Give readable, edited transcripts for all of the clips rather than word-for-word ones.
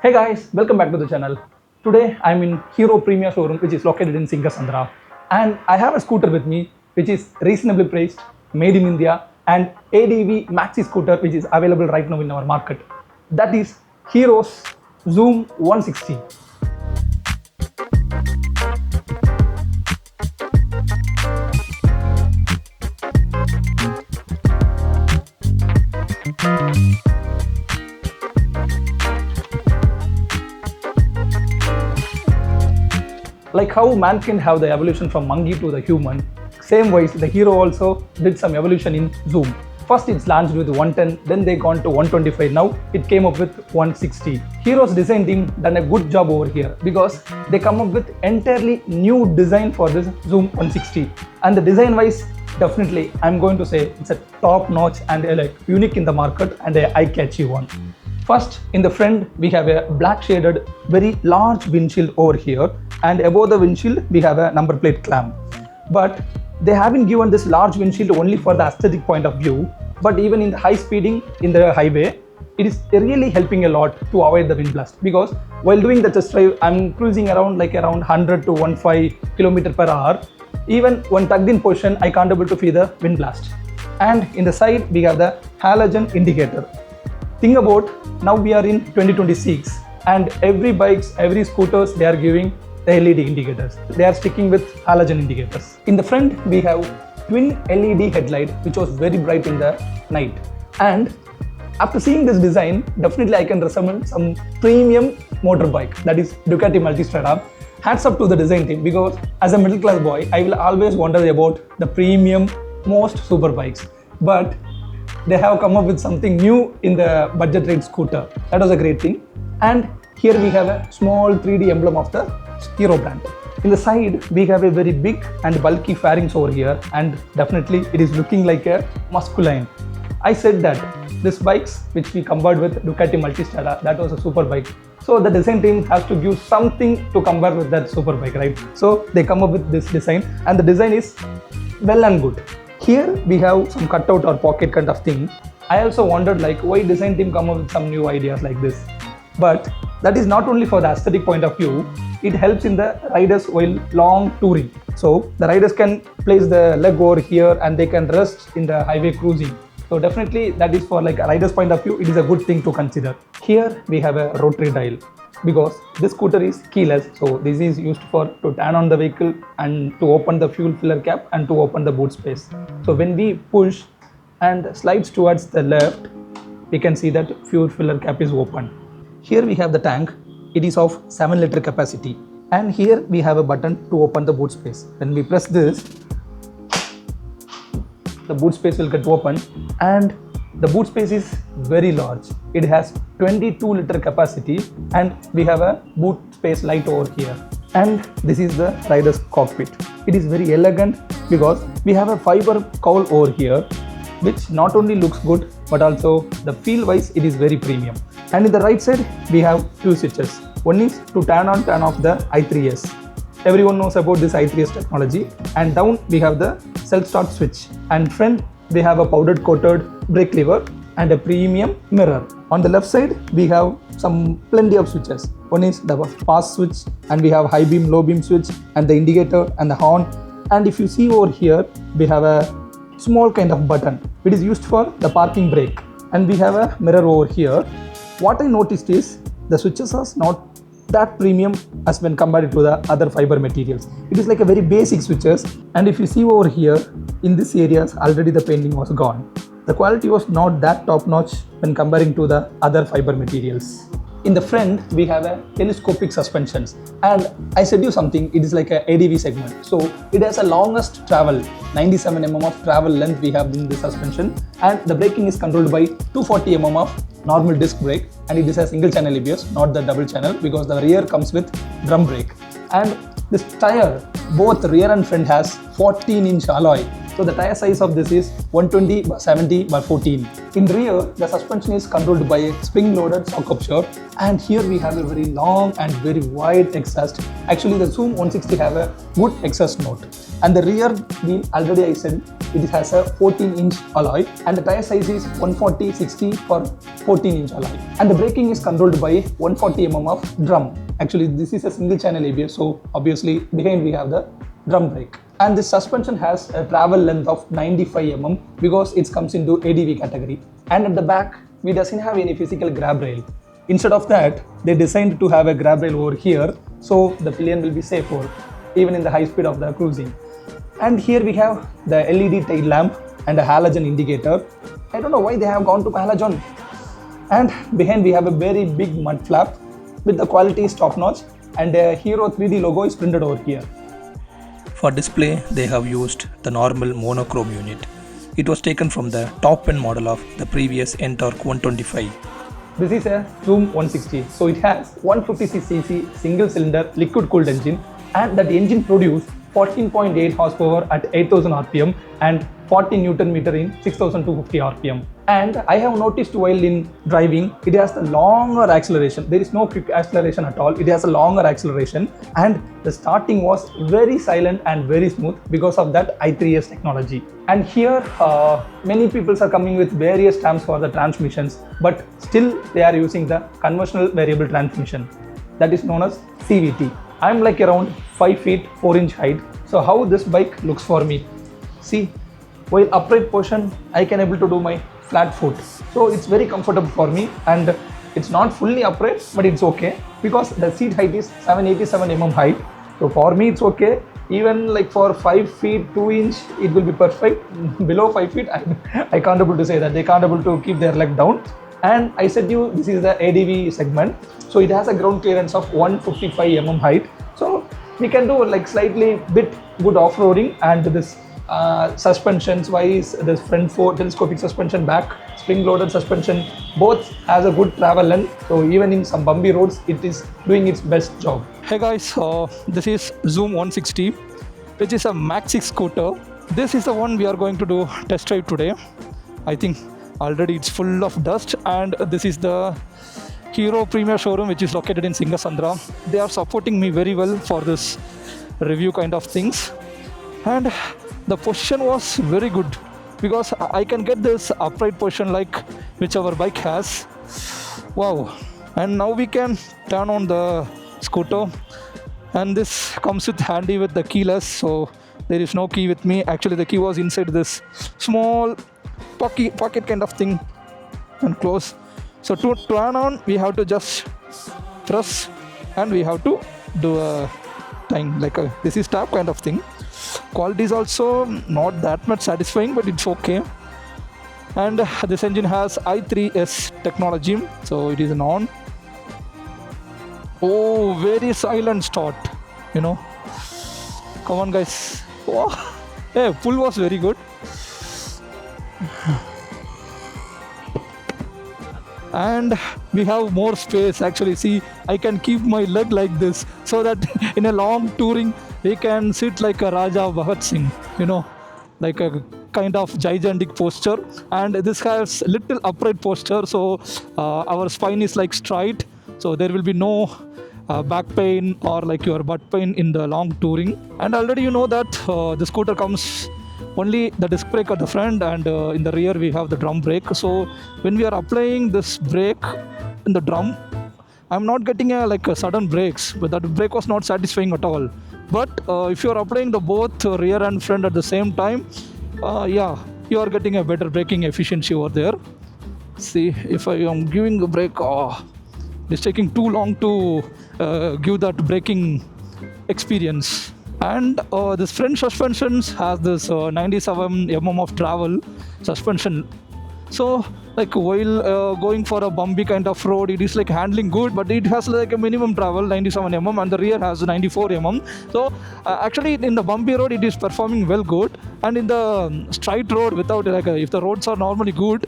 Hey guys, welcome back to the channel. Today I'm in Hero Premier Showroom which is located in Singasandra, and I have a scooter with me which is reasonably priced, made in India, and ADV maxi scooter which is available right now in our market. That is Hero Xoom 160. Like how man can have the evolution from monkey to the human, same wise the Hero also did some evolution in Xoom. First it's launched with 110, then they gone to 125, now it came up with 160. Hero's design team done a good job over here because they come up with entirely new design for this Xoom 160. And the design wise, definitely I'm going to say it's a top notch and like unique in the market and a eye-catchy one. First, in the front, we have a black shaded, very large windshield over here, and above the windshield, we have a number plate clamp. But they haven't given this large windshield only for the aesthetic point of view, but even in the high speeding in the highway, it is really helping a lot to avoid the wind blast. Because while doing the test drive, I'm cruising around 100 to 15 km/h. Even when tugged in position, I can't able to feel the wind blast. And in the side, we have the halogen indicator. Think about, now we are in 2026 and every bikes, every scooters, they are giving the LED indicators. They are sticking with halogen indicators. In the front, we have twin LED headlight which was very bright in the night. And after seeing this design, definitely I can recommend some premium motorbike, that is Ducati Multistrada. Hats up to the design team, because as a middle class boy, I will always wonder about the premium most super bikes. But they have come up with something new in the budget rate scooter. That was a great thing. And here we have a small 3D emblem of the Hero brand. In the side, we have a very big and bulky fairings over here, and definitely it is looking like a masculine. I said that this bikes which we compared with Ducati Multistrada, that was a super bike. So the design team has to give something to compare with that super bike, right? So they come up with this design, and the design is well and good. Here we have some cutout or pocket kind of thing. I also wondered why design team come up with some new ideas like this. But that is not only for the aesthetic point of view, it helps in the riders while long touring. So the riders can place the leg over here and they can rest in the highway cruising. So definitely that is for a rider's point of view, it is a good thing to consider. Here we have a rotary dial, because this scooter is keyless, so this is used to turn on the vehicle and to open the fuel filler cap and to open the boot space. So when we push and slides towards the left, we can see that fuel filler cap is open. Here we have the tank. It is of 7 liter capacity, and here we have a button to open the boot space. When we press this, the boot space will get open, and the boot space is very large. It has 22 liter capacity, and we have a boot space light over here. And this is the rider's cockpit. It is very elegant because we have a fiber cowl over here, which not only looks good, but also the feel wise it is very premium. And in the right side, we have two switches. One is to turn on, turn off the i3s. Everyone knows about this i3s technology. And down we have the self-start switch. And front, we have a powdered coated brake lever and a premium mirror. On the left side, we have plenty of switches. One is the fast switch, and we have high beam, low beam switch, and the indicator and the horn. And if you see over here, we have a small kind of button. It is used for the parking brake. And we have a mirror over here. What I noticed is the switches are not that premium as when compared to the other fiber materials. It is like a very basic switches, and if you see over here, in this areas already the painting was gone. The quality was not that top notch when comparing to the other fiber materials. In the front, we have a telescopic suspensions, and I said you something, it is like a ADV segment. So it has a longest travel, 97 mm of travel length we have in the suspension, and the braking is controlled by 240 mm of normal disc brake, and it is a single channel ABS, not the double channel, because the rear comes with drum brake. And this tire, both rear and front, has 14-inch alloy. So the tire size of this is 120/70/14. In rear, the suspension is controlled by a spring-loaded shock absorber, and here we have a very long and very wide exhaust. Actually, the Xoom 160 have a good exhaust note. And the rear wheel, already I said, it has a 14-inch alloy and the tire size is 140/60 for 14-inch alloy. And the braking is controlled by 140 mm of drum. Actually, this is a single channel ABS, so obviously behind we have the drum brake. And this suspension has a travel length of 95 mm because it comes into ADV category. And at the back, we doesn't have any physical grab rail. Instead of that, they designed to have a grab rail over here, so the pillion will be safer even in the high speed of the cruising. And here we have the LED tail lamp and a halogen indicator. I don't know why they have gone to halogen. And behind we have a very big mud flap with the quality is top notch and a Hero 3D logo is printed over here. For display, they have used the normal monochrome unit. It was taken from the top end model of the previous Ntorq 125. This is a Xoom 160. So it has 156cc single cylinder liquid cooled engine, and that engine produced 14.8 horsepower at 8000 rpm and 40 Newton meter in 6250 rpm. And I have noticed while in driving, it has the longer acceleration. There is no quick acceleration at all. It has a longer acceleration, and the starting was very silent and very smooth because of that i3S technology. And here many people are coming with various terms for the transmissions, but still they are using the conventional variable transmission that is known as CVT. I'm like around 5 feet 4 inch height. So how this bike looks for me? See, while upright position, I can able to do my flat foot. So it's very comfortable for me, and it's not fully upright, but it's okay because the seat height is 787 mm height. So for me, it's okay. Even like for 5 feet 2 inch, it will be perfect. Below 5 feet, I can't able to say that. They can't able to keep their leg down. And I said you, this is the ADV segment. So it has a ground clearance of 155 mm height. So we can do like slightly bit good off-roading, and this suspensions wise, this front fork telescopic suspension, back spring loaded suspension, both has a good travel length. So even in some bumpy roads, it is doing its best job. Hey guys, this is Xoom 160, which is a maxi-scooter. This is the one we are going to do test drive today. I think already it's full of dust, and this is the Hero Premier showroom, which is located in Singasandra. They are supporting me very well for this review kind of things, and the position was very good because I can get this upright position like whichever bike has. Wow. And now we can turn on the scooter, and this comes with handy with the keyless, so there is no key with me. Actually the key was inside this small pocket kind of thing and close. So to turn on, we have to just press, and we have to do a thing like a this is tap kind of thing. Quality is also not that much satisfying, but it's okay. And this engine has i3S technology, so it is an on. Oh, very silent start, you know. Come on guys. Oh, hey, pull was very good. And we have more space. Actually, see, I can keep my leg like this, so that in a long touring we can sit like a Raja Bhagat Singh, you know, like a kind of gigantic posture. And this has little upright posture, so our spine is like straight, so there will be no back pain or like your butt pain in the long touring. And already you know that the scooter comes only the disc brake at the front, and in the rear we have the drum brake. So when we are applying this brake in the drum, I'm not getting like a sudden brakes, but that brake was not satisfying at all. But if you are applying the both rear and front at the same time, yeah, you are getting a better braking efficiency over there. See, if I am giving the brake, it's taking too long to give that braking experience. And this front suspensions has this 97 mm of travel suspension. So like while going for a bumpy kind of road, it is like handling good, but it has like a minimum travel 97 mm, and the rear has 94 mm. So actually in the bumpy road it is performing well good, and in the straight road without like if the roads are normally good,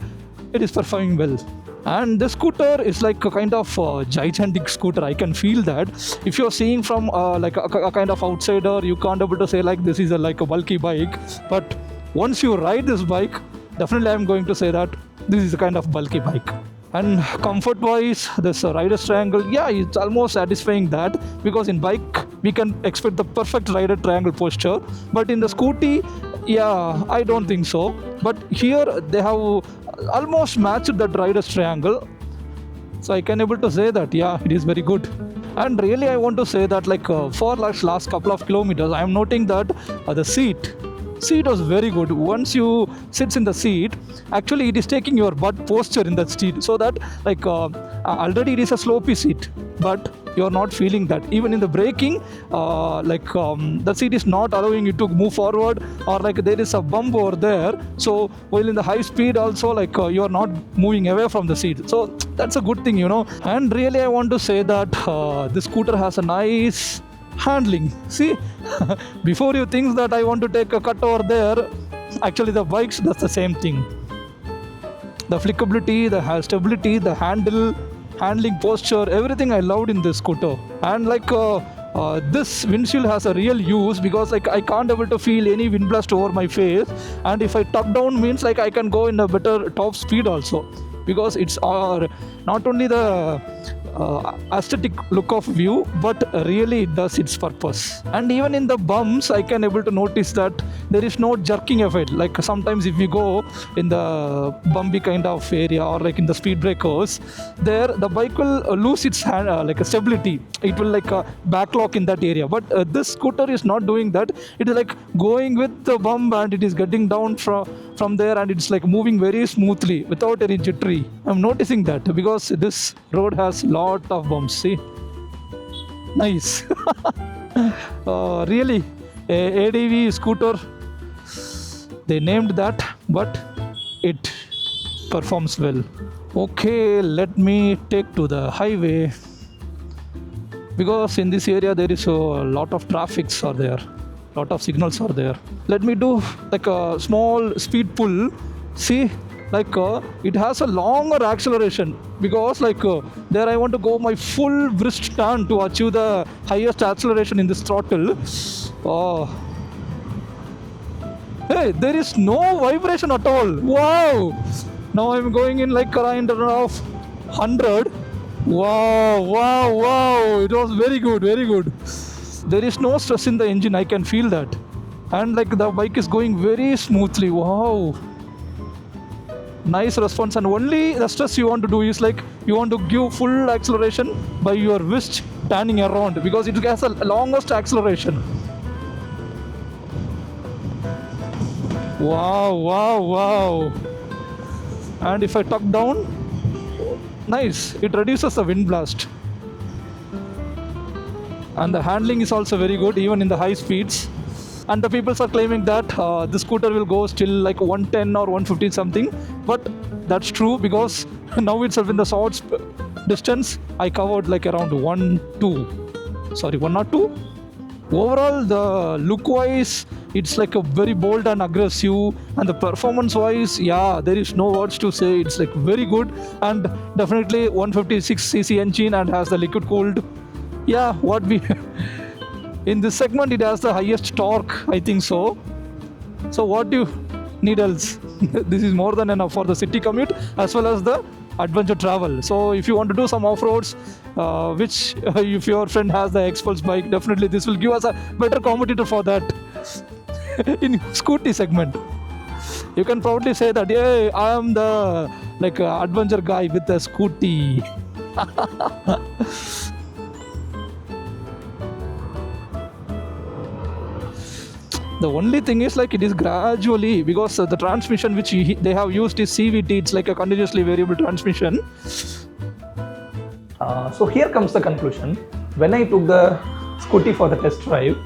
it is performing well. And this scooter is like a kind of gigantic scooter. I can feel that. If you're seeing from like a kind of outsider, you can't able to say like this is like a bulky bike. But once you ride this bike, definitely I'm going to say that this is a kind of bulky bike. And comfort wise, this rider's triangle, yeah, it's almost satisfying that, because in bike we can expect the perfect rider triangle posture, but in the scooty Yeah, I don't think so. But here they have almost matched that rider's triangle. So I can able to say that, yeah, it is very good. And really I want to say that for last couple of kilometers, I am noting that the seat was very good. Once you sits in the seat, actually it is taking your butt posture in that seat, so that already it is a slopey seat, but you are not feeling that. Even in the braking, the seat is not allowing you to move forward, or there is a bump over there. So while in the high speed also, you are not moving away from the seat. So that's a good thing, And really I want to say that this scooter has a nice handling. See, before you think that I want to take a cut over there, actually the bikes does the same thing. The flickability, the stability, the handling posture, everything I loved in this scooter. And this windshield has a real use, because I can't able to feel any wind blast over my face, and if I tuck down means I can go in a better top speed also, because it's not only the aesthetic look of view, but really it does its purpose. And even in the bumps I can able to notice that there is no jerking effect. Sometimes if we go in the bumpy kind of area, or in the speed breakers, there the bike will lose its stability. It will backlock in that area, but this scooter is not doing that. It is going with the bump, and it is getting down from there, and it's moving very smoothly without any jittery. I'm noticing that because this road has lot of bumps. See, nice. Really, a ADV scooter, they named that, but it performs well. Okay, let me take to the highway, because in this area there is a lot of traffics are there, lot of signals are there. Let me do a small speed pull. See, it has a longer acceleration, because there I want to go my full wrist turn to achieve the highest acceleration in this throttle. Hey, there is no vibration at all. Wow, now I'm going in around of 100. Wow, it was very good. There is no stress in the engine, I can feel that. And the bike is going very smoothly. Wow, nice response. And only the stress you want to do is you want to give full acceleration by your wrist turning around, because it has a longest acceleration. Wow. And if I tuck down, nice, it reduces the wind blast. And the handling is also very good, even in the high speeds. And the people are claiming that the scooter will go still 110 or 150 something, but that's true, because now itself in the short distance I covered around 102. Overall, the look wise, it's a very bold and aggressive, and the performance wise, yeah, there is no words to say. It's very good, and definitely 156cc engine, and has the liquid cooled. Yeah, what we in this segment, it has the highest torque, I think so. So what do you need else? This is more than enough for the city commute as well as the adventure travel. So if you want to do some off-roads, which if your friend has the X-Pulse bike, definitely this will give us a better competitor for that. In scooty segment, you can proudly say that, yeah, I am the adventure guy with the scooty. The only thing is it is gradually, because the transmission which they have used is CVT. It's a continuously variable transmission. So here comes the conclusion. When I took the scooty for the test drive,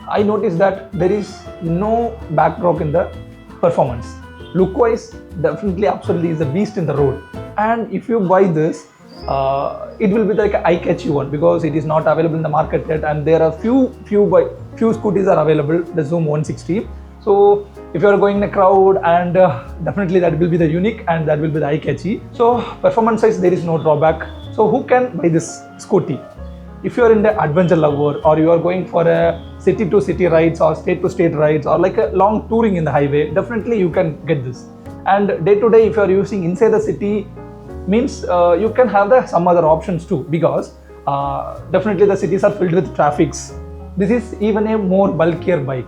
I noticed that there is no backdrop in the performance. Look wise, definitely absolutely is a beast in the road. And if you buy this, it will be an eye-catchy one, because it is not available in the market yet, and there are few scooters are available, the Xoom 160. So if you are going in a crowd, and definitely that will be the unique, and that will be the eye-catchy. So performance wise, there is no drawback. So who can buy this scooty? If you are in the adventure lover, or you are going for a city to city rides, or state to state rides, or a long touring in the highway, definitely you can get this. And day to day, if you are using inside the city, means you can have some other options too, because definitely the cities are filled with traffics. This is even a more bulkier bike.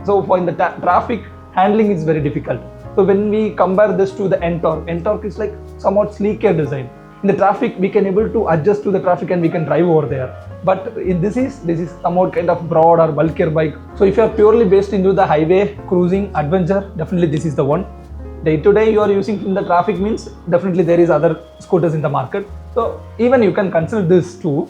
So for in the traffic handling is very difficult. So when we compare this to the N-Torque is like somewhat sleeker design. In the traffic, we can able to adjust to the traffic and we can drive over there. But this is somewhat kind of broad or bulkier bike. So if you are purely based into the highway, cruising, adventure, definitely this is the one. Day to day you are using in the traffic means definitely there is other scooters in the market. So even you can consider this too.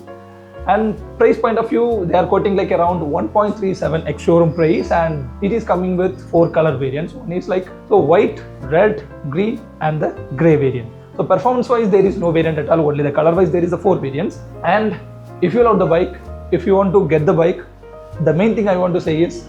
And price point of view, they are quoting like around 1.37 ex showroom price, and it is coming with 4 color variants. One is like white, red, green and the grey variant. So performance wise there is no variant at all, only the color wise there is the 4 variants. And if you love the bike, if you want to get the bike, the main thing I want to say is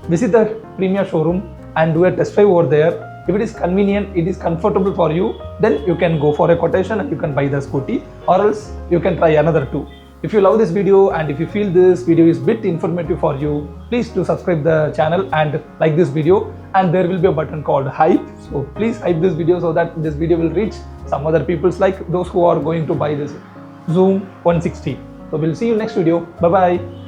visit the premier showroom and do a test drive over there. If it is convenient, it is comfortable for you, then you can go for a quotation and you can buy the scooty, or else you can try another 2. If you love this video and if you feel this video is bit informative for you, please do subscribe the channel and like this video, and there will be a button called hype. So please hype this video so that this video will reach some other people's like those who are going to buy this Xoom 160. So we'll see you next video. Bye bye.